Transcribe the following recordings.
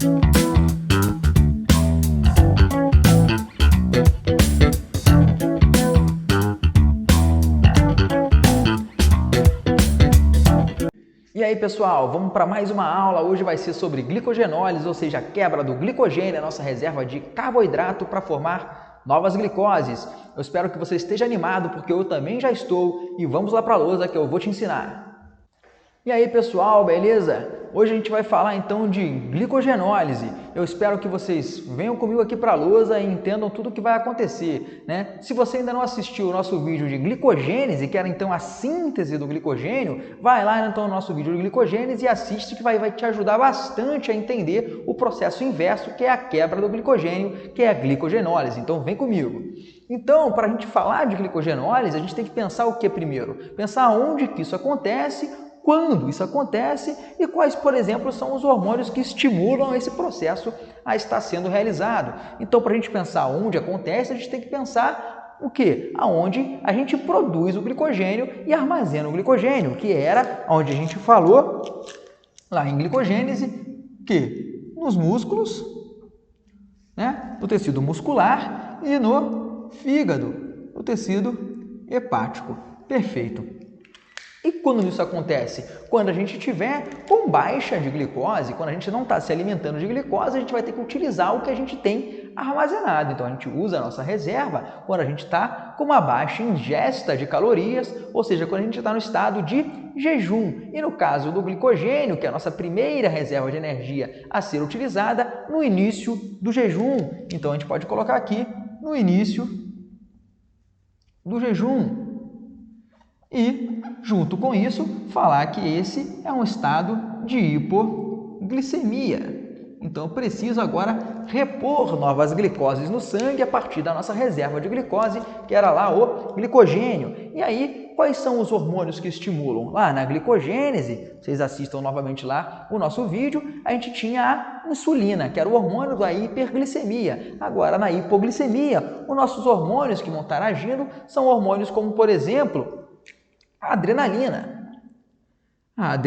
E aí pessoal, vamos para mais uma aula. Hoje vai ser sobre glicogenólise, ou seja, a quebra do glicogênio, a nossa reserva de carboidrato para formar novas glicoses. Eu espero que você esteja animado, porque eu também já estou, e vamos lá para a lousa que eu vou te ensinar. E aí pessoal, beleza? Hoje a gente vai falar então de glicogenólise. Eu espero que vocês venham comigo aqui para a lousa e entendam tudo o que vai acontecer, né? Se você ainda não assistiu o nosso vídeo de glicogênese, que era então a síntese do glicogênio, vai lá então no nosso vídeo de glicogênese e assiste, que vai te ajudar bastante a entender o processo inverso, que é a quebra do glicogênio, que é a glicogenólise. Então vem comigo. Então, para a gente falar de glicogenólise, a gente tem que pensar o que primeiro? Pensar onde que isso acontece, quando isso acontece e quais, por exemplo, são os hormônios que estimulam esse processo a estar sendo realizado. Então, para a gente pensar onde acontece, a gente tem que pensar o quê? Aonde a gente produz o glicogênio e armazena o glicogênio, que era onde a gente falou lá em glicogênese, que nos músculos, né, no tecido muscular e no fígado, no tecido hepático. Perfeito. E quando isso acontece? Quando a gente tiver com baixa de glicose, quando a gente não está se alimentando de glicose, a gente vai ter que utilizar o que a gente tem armazenado. Então, a gente usa a nossa reserva quando a gente está com uma baixa ingesta de calorias, ou seja, quando a gente está no estado de jejum. E no caso do glicogênio, que é a nossa primeira reserva de energia a ser utilizada, no início do jejum. Então, a gente pode colocar aqui no início do jejum. E, junto com isso, falar que esse é um estado de hipoglicemia. Então, eu preciso agora repor novas glicoses no sangue a partir da nossa reserva de glicose, que era lá o glicogênio. E aí, quais são os hormônios que estimulam? Lá na glicogênese, vocês assistam novamente lá o nosso vídeo, a gente tinha a insulina, que era o hormônio da hiperglicemia. Agora, na hipoglicemia, os nossos hormônios que vão estar agindo são hormônios como, por exemplo, a adrenalina, a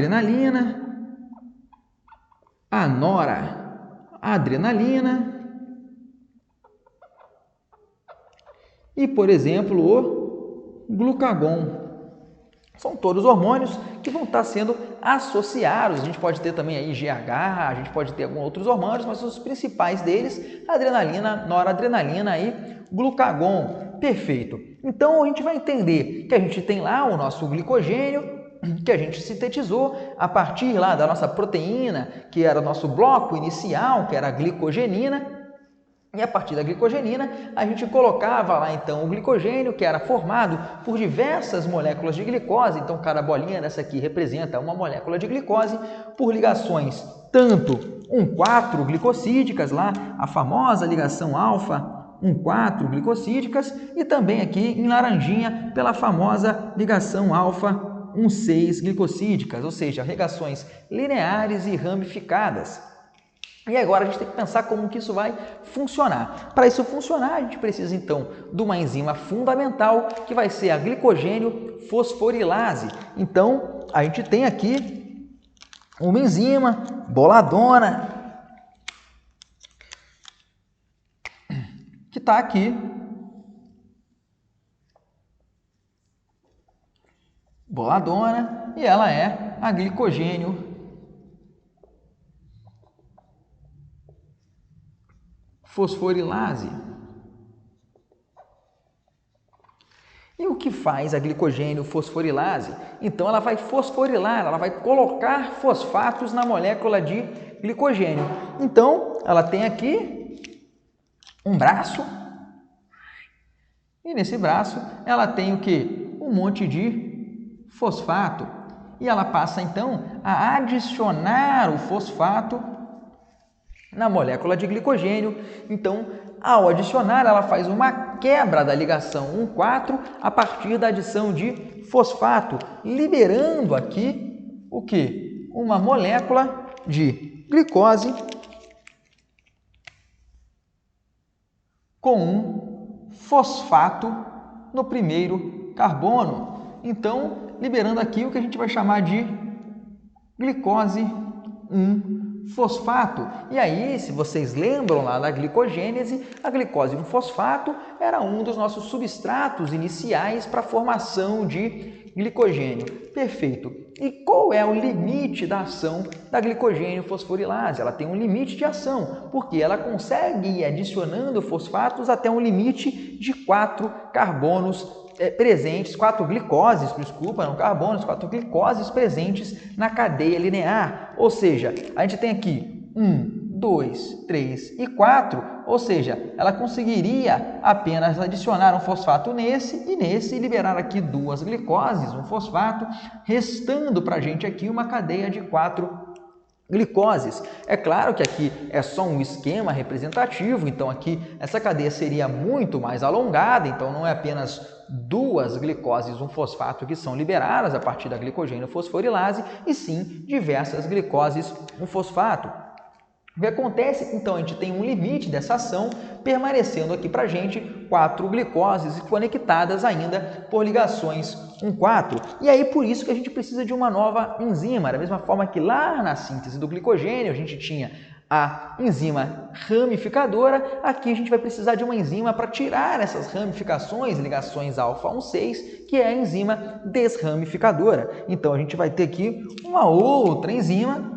noradrenalina e, por exemplo, o glucagon. São todos hormônios que vão estar sendo associados. A gente pode ter também aí GH, a gente pode ter alguns outros hormônios, mas os principais deles, adrenalina, noradrenalina e glucagon. Perfeito. Então, a gente vai entender que a gente tem lá o nosso glicogênio, que a gente sintetizou a partir lá da nossa proteína, que era o nosso bloco inicial, que era a glicogenina. E a partir da glicogenina, a gente colocava lá então o glicogênio, que era formado por diversas moléculas de glicose. Então, cada bolinha dessa aqui representa uma molécula de glicose por ligações tanto 1,4 glicosídicas, lá a famosa ligação alfa 1,4 glicosídicas, e também aqui em laranjinha pela famosa ligação alfa 1,6 glicosídicas, ou seja, ligações lineares e ramificadas. E agora a gente tem que pensar como que isso vai funcionar. Para isso funcionar, a gente precisa então de uma enzima fundamental, que vai ser a glicogênio fosforilase. Então, a gente tem aqui uma enzima boladona, que está aqui, boladona, e ela é a glicogênio fosforilase. E o que faz a glicogênio fosforilase? Então, ela vai fosforilar, ela vai colocar fosfatos na molécula de glicogênio. Então, ela tem aqui um braço, e nesse braço ela tem o que? Um monte de fosfato. E ela passa então a adicionar o fosfato na molécula de glicogênio. Então, ao adicionar, ela faz uma quebra da ligação 1,4 a partir da adição de fosfato, liberando aqui o que? Uma molécula de glicose com um fosfato no primeiro carbono. Então, liberando aqui o que a gente vai chamar de glicose 1-fosfato. E aí, se vocês lembram lá da glicogênese, a glicose 1-fosfato era um dos nossos substratos iniciais para a formação de glicogênio. Perfeito. E qual é o limite da ação da glicogênio fosforilase? Ela tem um limite de ação, porque ela consegue ir adicionando fosfatos até um limite de 4 carbonos presentes, 4 glicoses, desculpa, não carbonos, 4 glicoses presentes na cadeia linear. Ou seja, a gente tem aqui 1, 2, 3 e 4, ou seja, ela conseguiria apenas adicionar um fosfato nesse e nesse e liberar aqui 2 glicoses, um fosfato, restando para a gente aqui uma cadeia de 4 glicoses. É claro que aqui é só um esquema representativo, então aqui essa cadeia seria muito mais alongada, então não é apenas 2 glicoses, um fosfato que são liberadas a partir da glicogênio fosforilase, e sim diversas glicoses, um fosfato. O que acontece? Então, a gente tem um limite dessa ação, permanecendo aqui para a gente 4 glicoses conectadas ainda por ligações 1,4. E aí, por isso que a gente precisa de uma nova enzima. Da mesma forma que lá na síntese do glicogênio a gente tinha a enzima ramificadora, aqui a gente vai precisar de uma enzima para tirar essas ramificações, ligações alfa 1,6, que é a enzima desramificadora. Então, a gente vai ter aqui uma outra enzima,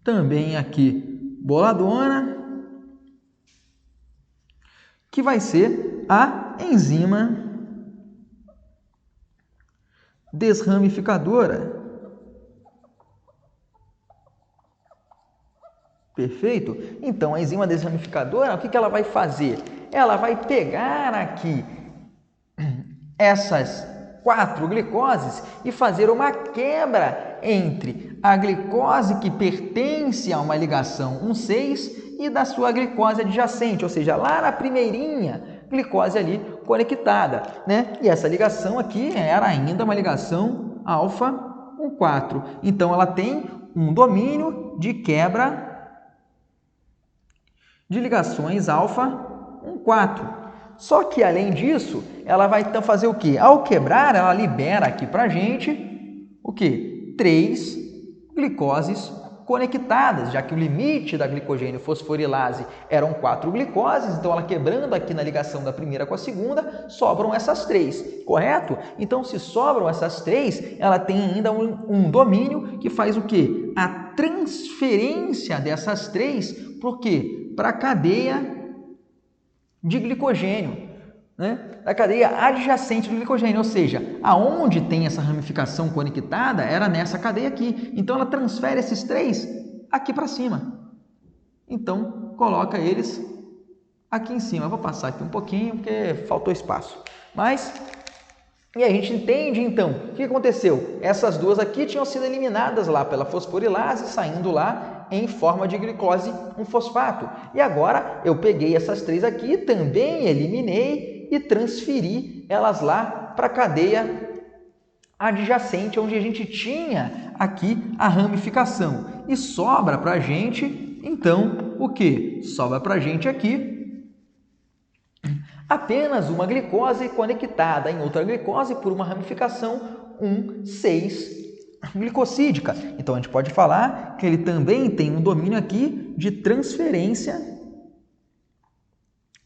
também aqui boladona, que vai ser a enzima desramificadora. Perfeito? Então, a enzima desramificadora, o que ela vai fazer? Ela vai pegar aqui essas 4 glicoses e fazer uma quebra entre a glicose que pertence a uma ligação 1,6 e da sua glicose adjacente, ou seja, lá na primeirinha glicose ali conectada, né? E essa ligação aqui era ainda uma ligação alfa 1,4. Então, ela tem um domínio de quebra de ligações alfa 1,4. Só que, além disso, ela vai então fazer o quê? Ao quebrar, ela libera aqui para a gente o quê? 3 glicoses conectadas, já que o limite da glicogênio fosforilase eram 4 glicoses, então ela quebrando aqui na ligação da primeira com a segunda, sobram essas 3, correto? Então, se sobram essas 3, ela tem ainda um domínio que faz o quê? A transferência dessas 3, por quê? Para a cadeia de glicogênio, né? Da cadeia adjacente do glicogênio, ou seja, aonde tem essa ramificação conectada era nessa cadeia aqui. Então, ela transfere esses 3 aqui para cima. Então, coloca eles aqui em cima. Eu vou passar aqui um pouquinho, porque faltou espaço. E a gente entende, então, o que aconteceu? Essas duas aqui tinham sido eliminadas lá pela fosforilase, saindo lá em forma de glicose 1-fosfato. E agora eu peguei essas 3 aqui, também eliminei e transferi elas lá para a cadeia adjacente, onde a gente tinha aqui a ramificação. E sobra para a gente, então, o que? Sobra para a gente aqui apenas uma glicose conectada em outra glicose por uma ramificação 1,6 glicosídica. Então, a gente pode falar que ele também tem um domínio aqui de transferência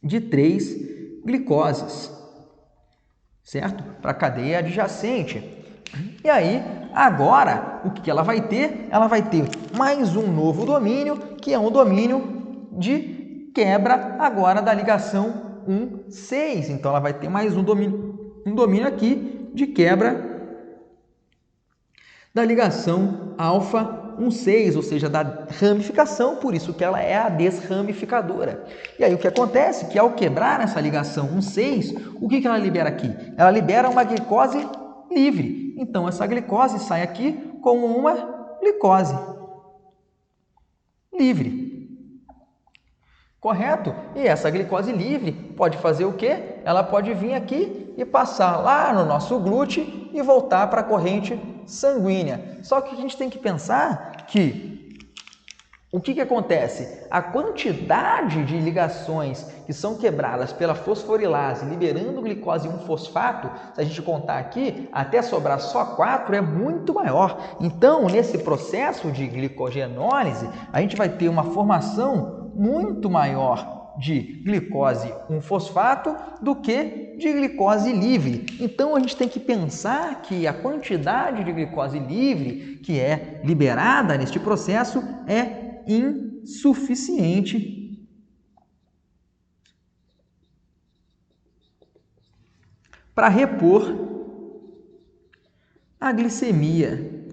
de 3 glicoses, certo? Para a cadeia adjacente. E aí, agora, o que ela vai ter? Ela vai ter mais um novo domínio, que é um domínio de quebra agora da ligação 1,6. Então, ela vai ter mais um domínio aqui de quebra da ligação alfa 1,6, ou seja, da ramificação, por isso que ela é a desramificadora. E aí o que acontece? Que ao quebrar essa ligação 1,6, o que ela libera aqui? Ela libera uma glicose livre. Então, essa glicose sai aqui como uma glicose livre. Correto? E essa glicose livre pode fazer o quê? Ela pode vir aqui e passar lá no nosso glúteo e voltar para a corrente sanguínea. Só que a gente tem que pensar que o que acontece? A quantidade de ligações que são quebradas pela fosforilase, liberando glicose 1-fosfato, se a gente contar aqui, até sobrar só 4, é muito maior. Então, nesse processo de glicogenólise, a gente vai ter uma formação muito maior de glicose 1-fosfato do que de glicose livre. Então, a gente tem que pensar que a quantidade de glicose livre que é liberada neste processo é insuficiente para repor a glicemia.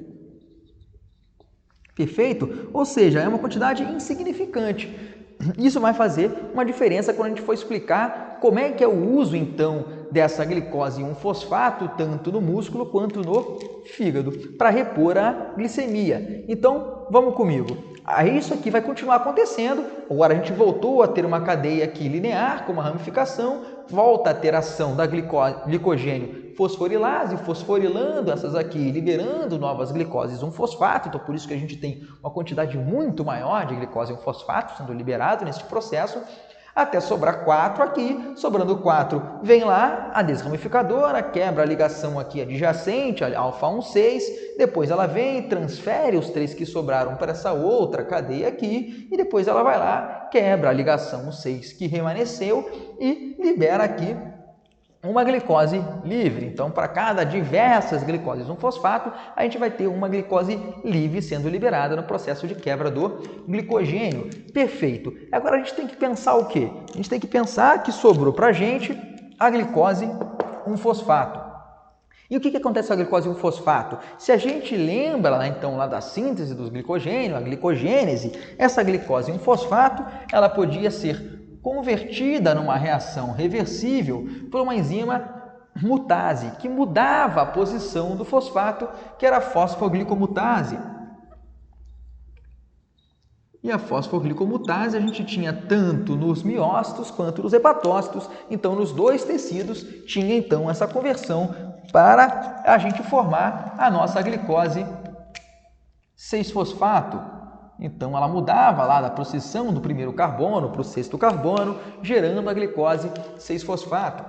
Perfeito? Ou seja, é uma quantidade insignificante. Isso vai fazer uma diferença quando a gente for explicar como é que é o uso, então, dessa glicose 1-fosfato, tanto no músculo quanto no fígado, para repor a glicemia. Então, vamos comigo. Aí isso aqui vai continuar acontecendo. Agora a gente voltou a ter uma cadeia aqui linear, com uma ramificação, volta a ter ação da glicogênio fosforilase, fosforilando essas aqui, liberando novas glicoses 1-fosfato. Então, por isso que a gente tem uma quantidade muito maior de glicose 1-fosfato sendo liberado nesse processo, até sobrar 4 aqui. Sobrando 4, vem lá a desramificadora, quebra a ligação aqui adjacente, a alfa-1,6, depois ela vem, transfere os 3 que sobraram para essa outra cadeia aqui, e depois ela vai lá, quebra a ligação 6 que remanesceu e libera aqui uma glicose livre. Então, para cada diversas glicoses 1-fosfato, a gente vai ter uma glicose livre sendo liberada no processo de quebra do glicogênio. Perfeito. Agora a gente tem que pensar o quê? A gente tem que pensar que sobrou para a gente a glicose 1-fosfato. E o que acontece com a glicose 1-fosfato? Se a gente lembra então lá da síntese dos glicogênios, a glicogênese, essa glicose 1-fosfato, ela podia ser convertida numa reação reversível por uma enzima mutase, que mudava a posição do fosfato, que era a fosfoglicomutase. E a fosfoglicomutase a gente tinha tanto nos miócitos quanto nos hepatócitos. Então, nos dois tecidos tinha então essa conversão para a gente formar a nossa glicose 6-fosfato. Então, ela mudava lá da posição do primeiro carbono para o sexto carbono, gerando a glicose 6-fosfato.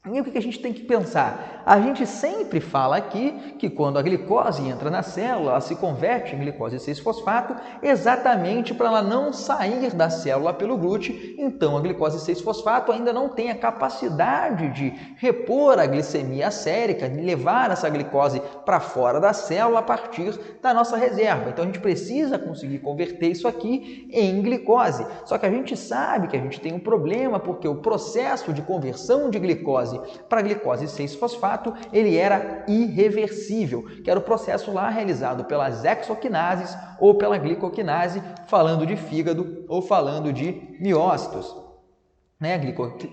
E o que a gente tem que pensar? A gente sempre fala aqui que quando a glicose entra na célula, ela se converte em glicose 6-fosfato exatamente para ela não sair da célula pelo glúteo. Então, a glicose 6-fosfato ainda não tem a capacidade de repor a glicemia sérica, de levar essa glicose para fora da célula a partir da nossa reserva. Então, a gente precisa conseguir converter isso aqui em glicose. Só que a gente sabe que a gente tem um problema porque o processo de conversão de glicose para glicose 6-fosfato, ele era irreversível, que era o processo lá realizado pelas hexokinases ou pela glicoquinase, falando de fígado ou falando de miócitos.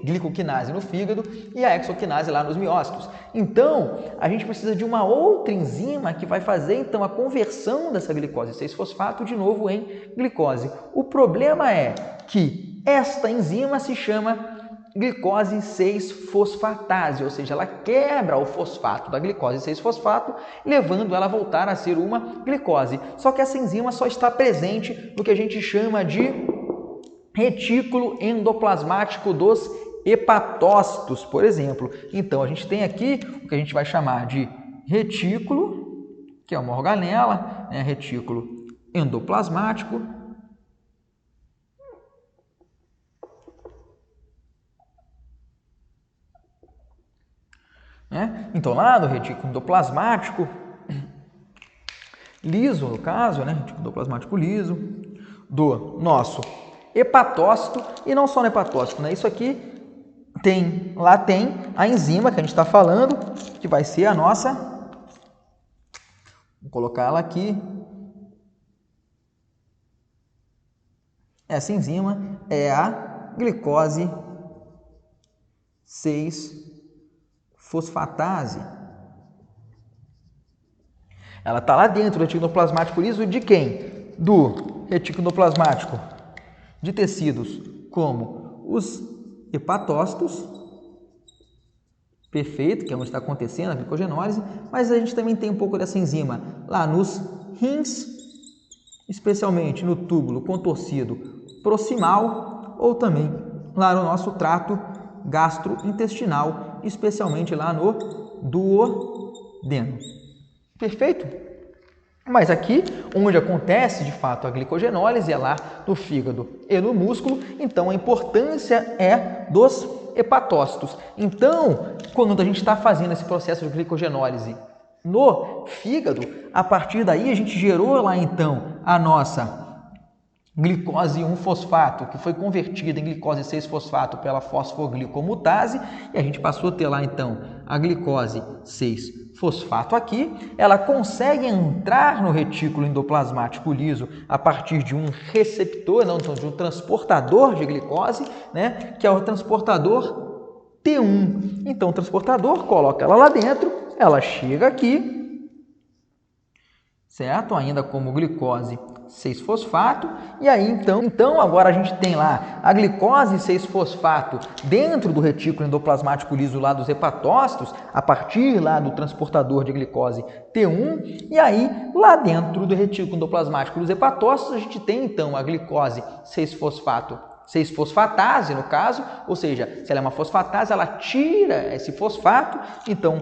Glicoquinase no fígado e a hexoquinase lá nos miócitos. Então, a gente precisa de uma outra enzima que vai fazer então a conversão dessa glicose 6-fosfato de novo em glicose. O problema é que esta enzima se chama glicose 6-fosfatase, ou seja, ela quebra o fosfato da glicose 6-fosfato, levando ela a voltar a ser uma glicose. Só que essa enzima só está presente no que a gente chama de retículo endoplasmático dos hepatócitos, por exemplo. Então, a gente tem aqui o que a gente vai chamar de retículo, que é uma organela, retículo endoplasmático. Então, lá do retículo endoplasmático liso, no caso, retículo endoplasmático liso, do nosso hepatócito, e não só no hepatócito, isso aqui lá tem a enzima que a gente está falando, que vai ser a nossa, vou colocar ela aqui, essa enzima é a glicose 6-fosfatase. Ela está lá dentro do retículo endoplasmático liso de quem? Do retículo endoplasmático de tecidos como os hepatócitos, perfeito, que é onde está acontecendo a glicogenólise, mas a gente também tem um pouco dessa enzima lá nos rins especialmente no túbulo contorcido proximal ou também lá no nosso trato gastrointestinal, especialmente lá no duodeno. Perfeito? Mas aqui, onde acontece de fato a glicogenólise, é lá no fígado e no músculo, então a importância é dos hepatócitos. Então, quando a gente está fazendo esse processo de glicogenólise no fígado, a partir daí a gente gerou lá então a nossa glicose 1-fosfato, que foi convertida em glicose 6-fosfato pela fosfoglicomutase, e a gente passou a ter lá então a glicose 6-fosfato aqui. Ela consegue entrar no retículo endoplasmático liso a partir de um receptor, não, de um transportador de glicose, né, que é o transportador T1. Então o transportador coloca ela lá dentro, ela chega aqui, certo? Ainda como glicose 6-fosfato, e aí então agora a gente tem lá a glicose 6-fosfato dentro do retículo endoplasmático liso lá dos hepatócitos, a partir lá do transportador de glicose T1, e aí lá dentro do retículo endoplasmático dos hepatócitos a gente tem então a glicose 6-fosfato, 6-fosfatase no caso, ou seja, se ela é uma fosfatase, ela tira esse fosfato, então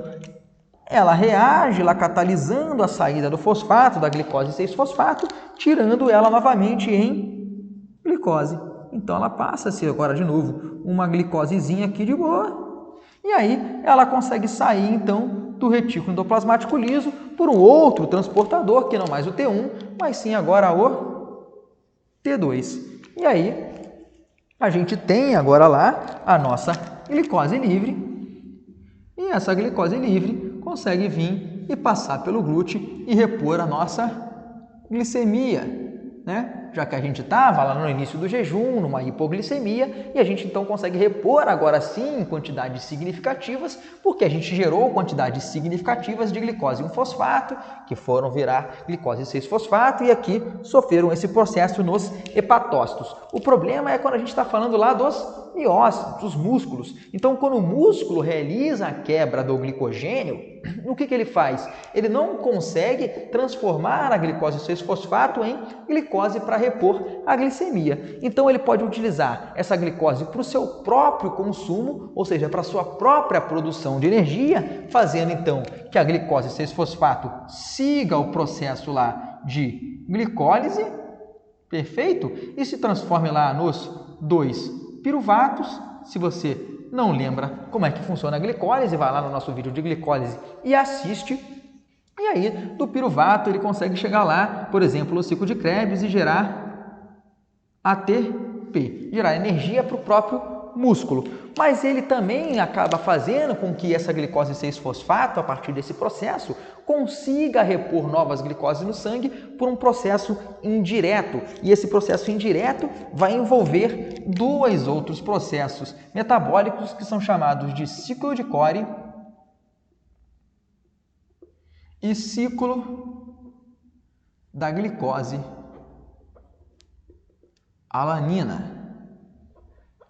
ela reage lá catalisando a saída do fosfato, da glicose 6-fosfato, tirando ela novamente em glicose. Então ela passa a ser agora de novo uma glicosezinha aqui de boa. E aí ela consegue sair então do retículo endoplasmático liso por um outro transportador, que não mais o T1, mas sim agora o T2. E aí a gente tem agora lá a nossa glicose livre. E essa glicose livre consegue vir e passar pelo glúteo e repor a nossa glicemia, né? Já que a gente estava lá no início do jejum, numa hipoglicemia, e a gente então consegue repor agora sim em quantidades significativas, porque a gente gerou quantidades significativas de glicose 1-fosfato, que foram virar glicose 6-fosfato, e aqui sofreram esse processo nos hepatócitos. O problema é quando a gente está falando lá dos miócitos, dos músculos. Então, quando o músculo realiza a quebra do glicogênio, o que ele faz? Ele não consegue transformar a glicose 6-fosfato em glicose para repor a glicemia. Então, ele pode utilizar essa glicose para o seu próprio consumo, ou seja, para a sua própria produção de energia, fazendo então que a glicose 6-fosfato siga o processo lá de glicólise, perfeito? E se transforme lá nos 2-piruvatos. Se você não lembra como é que funciona a glicólise, vai lá no nosso vídeo de glicólise e assiste. E aí, do piruvato, ele consegue chegar lá, por exemplo, no ciclo de Krebs e gerar ATP, gerar energia para o próprio músculo. Mas ele também acaba fazendo com que essa glicose 6-fosfato, a partir desse processo, consiga repor novas glicoses no sangue por um processo indireto. E esse processo indireto vai envolver dois outros processos metabólicos que são chamados de ciclo de Cori e ciclo da glicose alanina,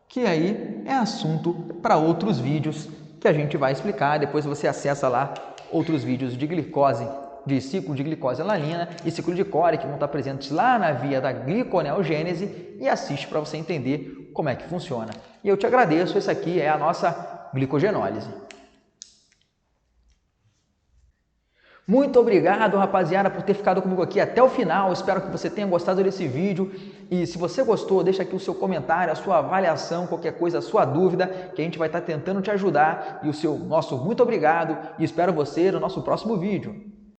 que aí é assunto para outros vídeos que a gente vai explicar. Depois você acessa lá outros vídeos de glicose, de ciclo de glicose alanina e ciclo de Cori, que vão estar presentes lá na via da gliconeogênese, e assiste para você entender como é que funciona. E eu te agradeço, essa aqui é a nossa glicogenólise. Muito obrigado, rapaziada, por ter ficado comigo aqui até o final. Espero que você tenha gostado desse vídeo. E se você gostou, deixa aqui o seu comentário, a sua avaliação, qualquer coisa, a sua dúvida, que a gente vai estar tentando te ajudar. E o nosso muito obrigado e espero você no nosso próximo vídeo.